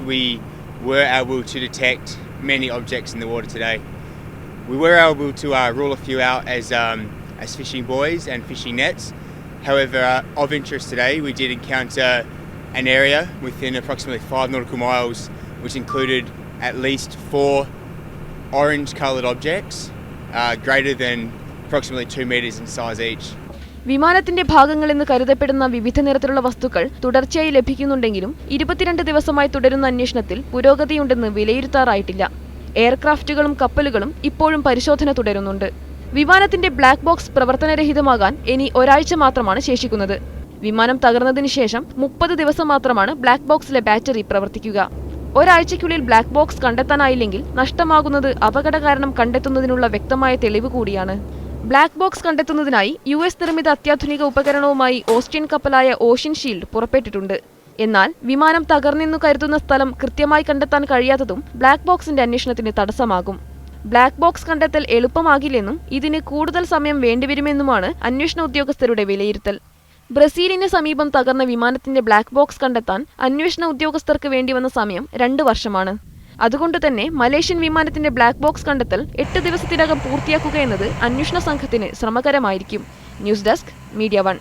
We were able to detect many objects in the water today. We were able to rule a few out as fishing buoys and fishing nets. However, of interest today, we did encounter an area within approximately 5 nautical miles which included at least 4 orange-coloured objects greater than approximately 2 meters in size each. വിമാനത്തിന്റെ ഭാഗങ്ങളെന്ന് കരുതപ്പെടുന്ന വിവിധ നിറത്തിലുള്ള വസ്തുക്കൾ തുടർച്ചയായി ലഭിക്കുന്നുണ്ടെങ്കിലും 22 ദിവസമായി തുടരുന്ന അന്വേഷണത്തിൽ പുരോഗതിയുണ്ടെന്ന് വിലയിരുത്താറായിട്ടില്ല. എയർക്രാഫ്റ്റുകളും കപ്പലുകളും ഇപ്പോഴും പരിശോധന തുടരുന്നുണ്ട്. വിമാനത്തിന്റെ ബ്ലാക്ക് ബോക്സ് പ്രവർത്തനരഹിതമാകാൻ ഇനി ഒരാഴ്ച മാത്രമാണ് ശേഷിക്കുന്നത്. വിമാനം തകർന്നതിന് ശേഷം 30 ദിവസം മാത്രമാണ് ബ്ലാക്ക് ബോക്സിലെ ബാറ്ററി പ്രവർത്തിക്കുക. ഒരാഴ്ചയ്ക്കുള്ളിൽ ബ്ലാക്ക് ബോക്സ് കണ്ടെത്താനായില്ലെങ്കിൽ നഷ്ടമാകുന്നത് അപകട കാരണം കണ്ടെത്തുന്നതിനുള്ള വ്യക്തമായ തെളിവ് കൂടിയാണ്. ബ്ലാക്ക് ബോക്സ് കണ്ടെത്തുന്നതിനായി US നിർമ്മിത അത്യാധുനിക ഉപകരണവുമായി ഓസ്ട്രിയൻ കപ്പലായ ഓഷ്യൻ ഷീൽഡ് പുറപ്പെട്ടിട്ടുണ്ട്. എന്നാൽ വിമാനം തകർന്നെന്നു കരുതുന്ന സ്ഥലം കൃത്യമായി കണ്ടെത്താൻ കഴിയാത്തതും ബ്ലാക്ക് ബോക്സിന്റെ അന്വേഷണത്തിന് തടസ്സമാകും. ബ്ലാക്ക് ബോക്സ് കണ്ടെത്തൽ എളുപ്പമാകില്ലെന്നും ഇതിന് കൂടുതൽ സമയം വേണ്ടിവരുമെന്നുമാണ് അന്വേഷണ ഉദ്യോഗസ്ഥരുടെ വിലയിരുത്തൽ. ബ്രസീലിന് സമീപം തകർന്ന വിമാനത്തിന്റെ ബ്ലാക്ക് ബോക്സ് കണ്ടെത്താൻ അന്വേഷണ ഉദ്യോഗസ്ഥർക്ക് വേണ്ടിവന്ന സമയം 2 വർഷമാണ്. അതുകൊണ്ടുതന്നെ മലേഷ്യൻ വിമാനത്തിന്റെ ബ്ലാക്ക് ബോക്സ് കണ്ടെത്തൽ 8 ദിവസത്തിനകം പൂർത്തിയാക്കുക എന്നത് അന്വേഷണ സംഘത്തിന് ശ്രമകരമായിരിക്കും. News desk, media 1.